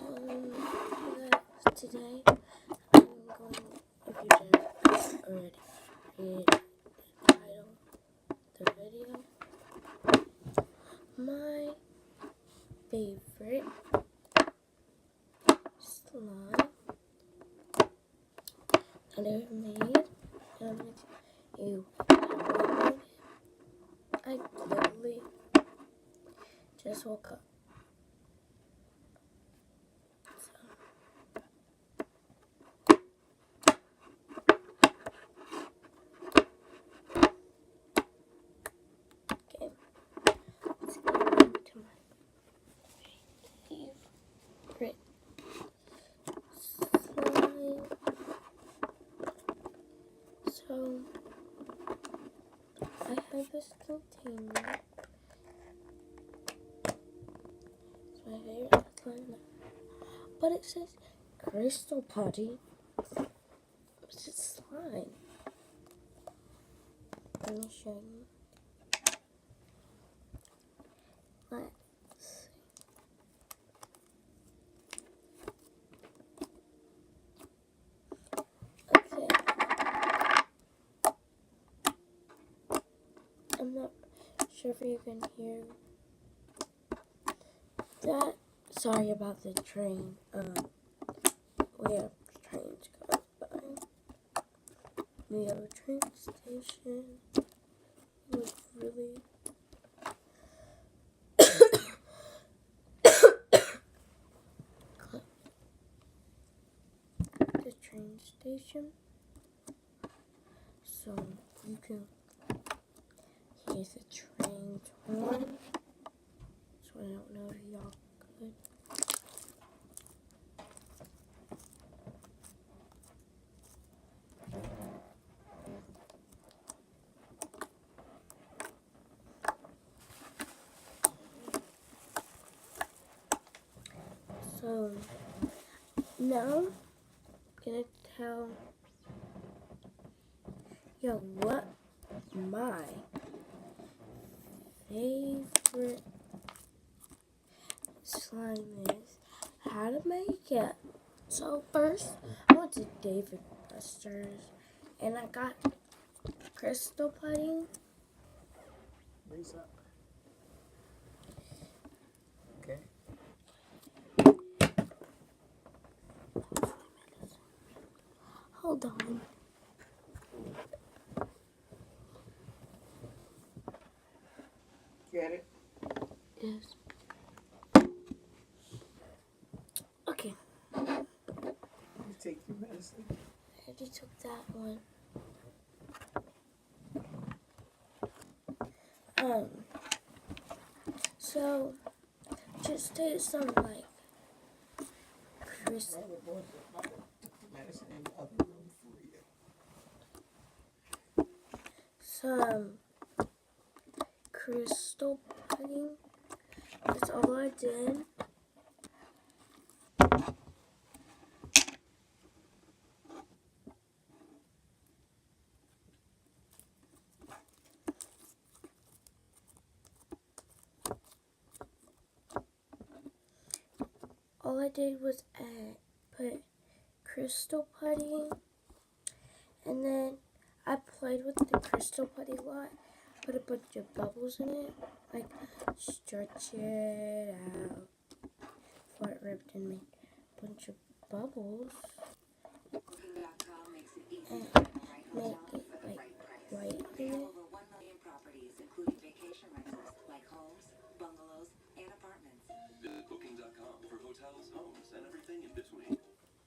So today I'm going, if you didn't already read the title of the video, my favorite slime that I ever made. And I'm going to you download it. I literally just woke up. Let's go to my favorite slime. So I have this container. It's my favorite slime. But it says Crystal Putty. It's just slime. Let me show you. Let's see. Okay. I'm not sure if you can hear that. Sorry about the train. We have trains going by. We have a train station. It was really the train station. So you can hear the trains horn. So I don't know if y'all could. So now I'm gonna tell you what my favorite slime is, how to make it. So first I went to David Buster's and I got crystal putty. Raise up. Okay. Hold on. Get it? Yes. Okay. You take your medicine. I already took that one. So just take some like crystal. Medicine in the other room for you. Some crystal putty. That's all I did. All I did was put crystal putty, and then I played with the crystal putty a lot. Put a bunch of bubbles in it, like stretch it out before it ripped and made a bunch of bubbles. And make it like white in it. Booking.com for hotels, homes, and everything in between.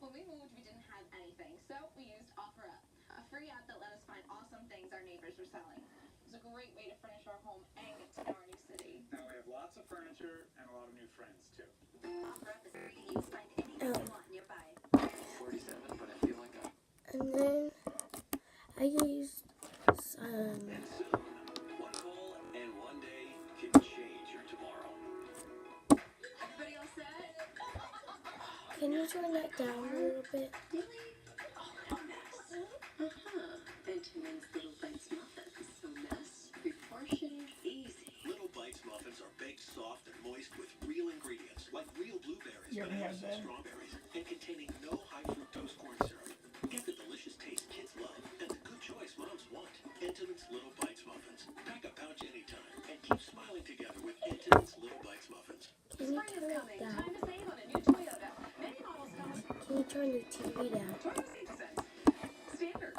When we moved, we didn't have anything, so we used OfferUp, a free app that let us find awesome things our neighbors were selling. It was a great way to furnish our home and get to know our new city. Now we have lots of furniture and a lot of new friends, too. OfferUp is free to use. Find anything you want nearby. 47, but I feel like I'm... And then I used some. And soon, one call and one day can change your tomorrow. Everybody all set? Can you turn that down a little bit? Really? Oh, a mess. Benjamin's Little Bites muffins. A mess, proportioned, easy. Little Bites muffins are baked soft and moist with real ingredients, like real blueberries. You ever had that? strawberries and containing no high fructose corn syrup. Get the delicious taste kids love and the good choice moms want. Entenmann's Little Bites muffins. Pack a pouch anytime and keep smiling together with Entenmann's Little Bites muffins. Can you Spring is turn it coming. down? Time to save on a new Toyota. Many models come with Can you turn the TV down? Toyota Citizens. Standard.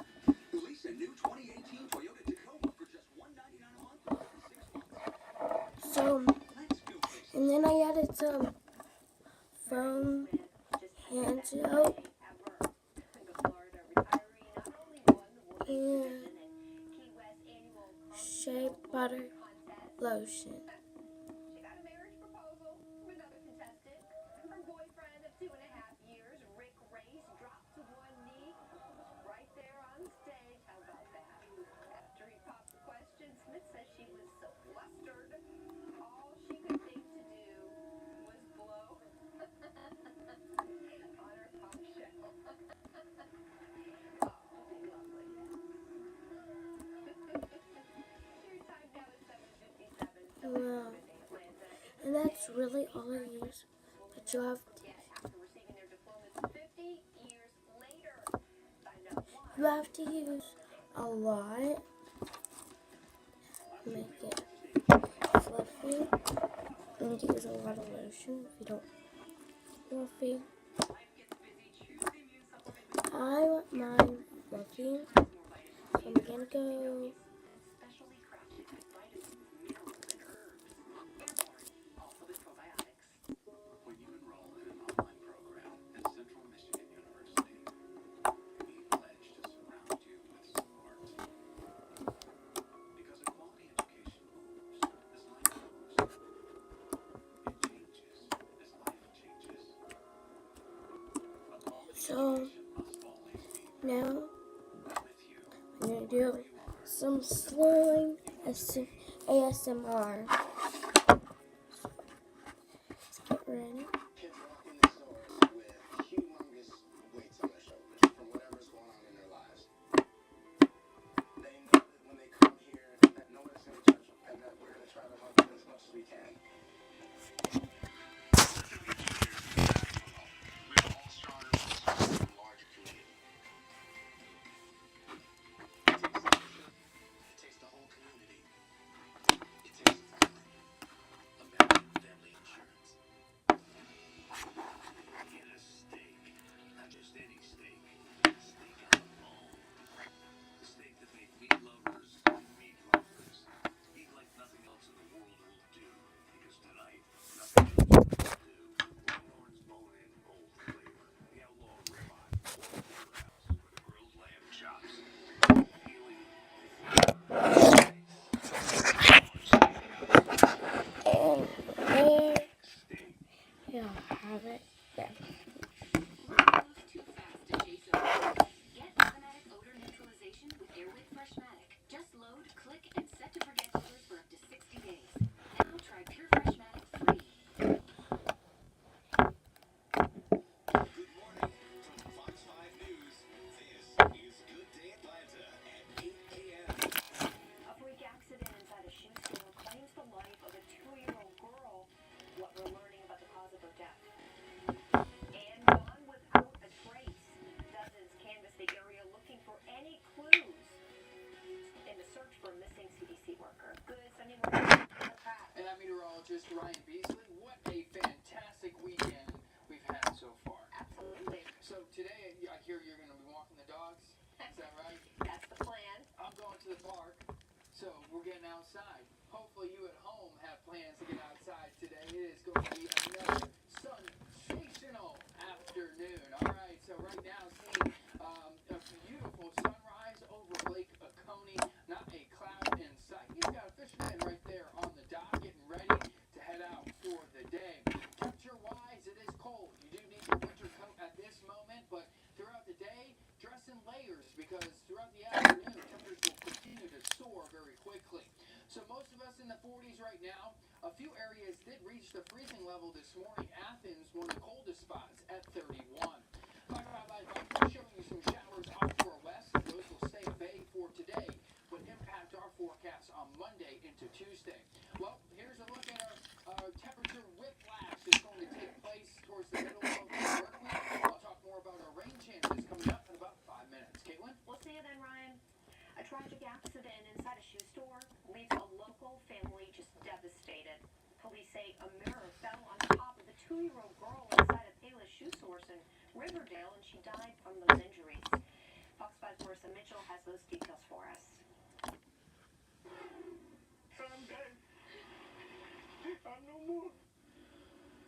Release a new 2018 Toyota Tacoma for just $199 a month for 6 months. So, Let's go places. and then I added some foam hands out and shea butter lotion. She got a marriage proposal from another contestant. Her boyfriend of 2.5 years, Rick Race, dropped to one knee right there on stage. How about that? After he popped the question, Smith says she was so flustered. All she could think to do was blow on her pop show. Oh, lovely. Your time now is 7:57. Wow. And that's really all I use. But you have After receiving their diplomas 50 years later. Find out why. you have to use a lot. Make it fluffy. You need to use a lot of lotion if you don't fluffy. I want mine fluffy. So I'm gonna go Specially crafted with vitamins, minerals, and herbs. Airborne, also with probiotics. When you enroll in an online program at Central Michigan University, we pledge to surround you with support. Because a quality education moves as life moves. It changes as life changes. A quality So education must always be now with you. I'm gonna do some slime ASMR. Let's get ready. Kids walk in the stores with humongous weights on their shoulders from whatever's going on in their lives. They know that when they come here, that no one's going to judge them, and that we're going to try to help them as much as we can. We're all stronger in a larger community. It takes the whole community. It takes American Family Insurance. Get a steak, not just any steak. Steak on the bone. The steak that made meat lovers eat like nothing else in the world will do. Because tonight, nothing else will do. Longhorn's bone-in bold flavor. The outlaw ribeye. Porterhouse with the grilled lamb chops. Feeling And there steak. you'll have it. There. Moves too fast to chase over. Get automatic odor neutralization with Airwick Freshmatic. Just load, click, and set to forget odors for up to 60 days. Now try Pure Freshmatic free. Good morning from Fox 5 News. This is Good Day Atlanta at 8 a.m. A freak accident inside a shoe store claims the life of a 2-year-old girl. What we're learning about the cause of her death. And gone without a trace. Dozens canvass the area looking for any clues in the search for a missing CDC worker. Good Sunday morning. And I'm meteorologist Ryan Beasley. What a fantastic weekend we've had so far. Absolutely. So today, I hear you're going to be walking the dogs. Is that right? That's the plan. I'm going to the park, so we're getting outside. Hopefully you at home have plans to get outside today. It is going to be another sensational afternoon. All right, so right now seeing a beautiful sunrise over Lake Oconee. Not a cloud in sight. You've got a fisherman right there on the dock getting ready to head out for the day. Temperature-wise, it is cold. You do need your winter coat at this moment, but throughout the day, dress in layers because throughout the afternoon, temperatures will continue to soar very quickly. So most of us in the 40s right now. A few areas did reach the freezing level this morning. Athens, one of the coldest spots at 31. Talk about that, showing you some showers off to our west. Those will stay at bay for today, but impact our forecast on Monday into Tuesday. Well, here's a look at our temperature whiplash that's going to take place towards the middle a mirror fell on top of the 2-year-old girl inside a Payless shoe source in Riverdale, and she died from those injuries. Fox 5's Marissa Mitchell has those details for us. I'm dead. I'm no more.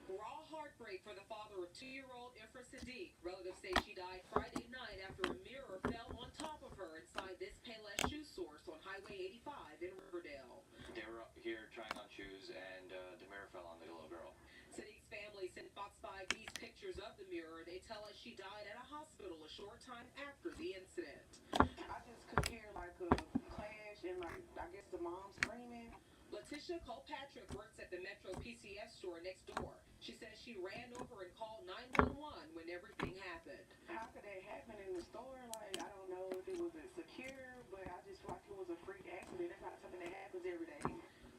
Raw heartbreak for the father of 2-year-old Ifra Sadiq. Relatives say she died Friday night after a mirror fell on top of her inside this Payless shoe source on Highway 85 in Riverdale. They were up here trying on shoes, and the mirror fell on the little girl. Sadiq's family sent Fox 5 these pictures of the mirror. They tell us she died at a hospital a short time after the incident. I just could hear like a clash and like I guess the mom screaming. Letitia Kilpatrick works at the Metro PCS store next door. She says she ran over and called 911 when everything happened. How could that happen in the store? Like I don't know if it was secure, but I just feel like it was a freak accident. That's not something that happens every day.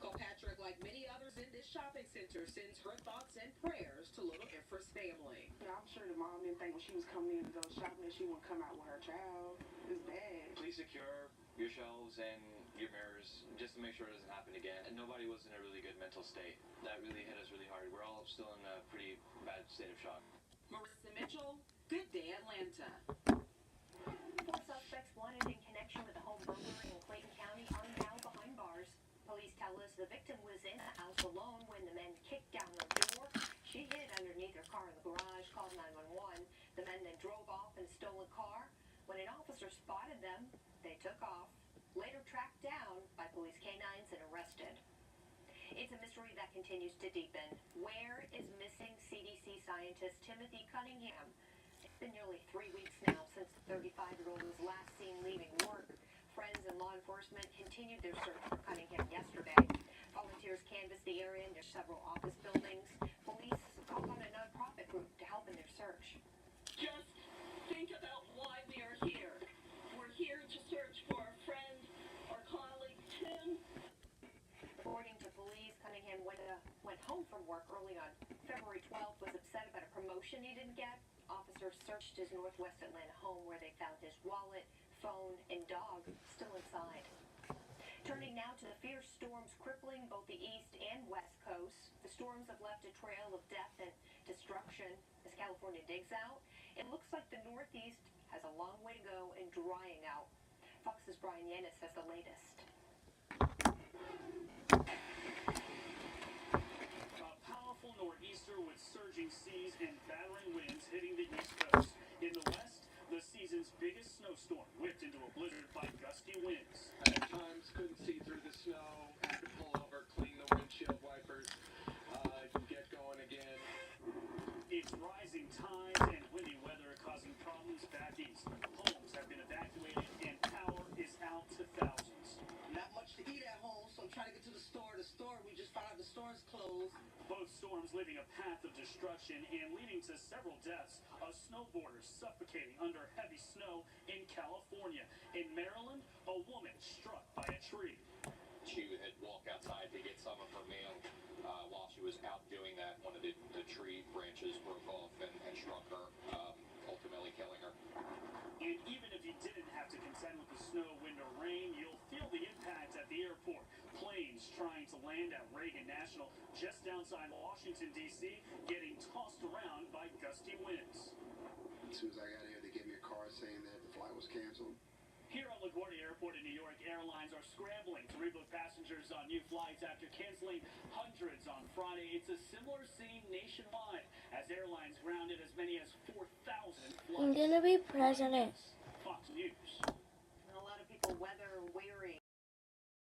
Kilpatrick, like many others in this shopping center, sends her thoughts and prayers to little Ifra's family. You know, I'm sure the mom didn't think when she was coming in to go shopping that she wouldn't come out with her child. It's bad. Please secure your shelves and your mirrors just to make sure it doesn't happen again. And nobody was in a really good mental state. That really hit us really hard. We're all still in a pretty bad state of shock. Marissa Mitchell, Good Day Atlanta. 4 suspects wanted in connection with a home burglary in Clayton County are now behind bars. Police tell us the victim was in the house alone when the men kicked down the door. She hid underneath her car in the garage, called 911. The men then drove off in a stolen car. When an officer spotted them, they took off, later tracked down by police canines and arrested. It's a mystery that continues to deepen. Where is missing CDC scientist Timothy Cunningham? It's been nearly 3 weeks now since the 35-year-old was last seen leaving work. Friends and law enforcement continued their search for Cunningham yesterday. Volunteers canvassed the area and there's several office buildings. Police called on a nonprofit group to help in their search. Just think about why we are here. We're here to search for our friend, our colleague, Tim. According to police, Cunningham went home from work early on February 12th, was upset about a promotion he didn't get. Officers searched his Northwest Atlanta home where they found his wallet, phone, and dog still inside. Turning now to the fierce storms crippling both the east and west coasts. The storms have left a trail of death and destruction as California digs out. It looks like the Northeast has a long way to go in drying out. Fox's Brian Yanis has the latest. A powerful nor'easter with surging seas and battering winds hitting the east coast. In the west, the season's biggest snowstorm whipped into a blizzard by gusty winds. At times, couldn't see through the snow, had to pull over, clean the windshield wipers, get going again. It's rising tides and windy weather causing problems back east. Homes have been evacuated and power is out to thousands. Not much to eat at home, so I'm trying to get to the store. We just found out the store is closed. Both storms leaving a path of destruction and leading to several deaths of snowboarders suffocating under heavy snow in California. In Maryland, a woman struck by a tree. She had walked outside to get some of her mail. While she was out doing that, one of the tree branches broke off and struck her, ultimately killing her. And even if you didn't have to contend with the snow, wind, or rain, you'll feel the impact at the airport. Planes trying to land at Reagan National just outside Washington, D.C., getting tossed around by gusty winds. As soon as I got here, they gave me a card saying that the flight was canceled. Here on LaGuardia Airport in New York, airlines are scrambling to rebook passengers on new flights after canceling hundreds on Friday. It's a similar scene nationwide as airlines grounded as many as 4,000 flights. I'm gonna be president. Fox News. And a lot of people weather weary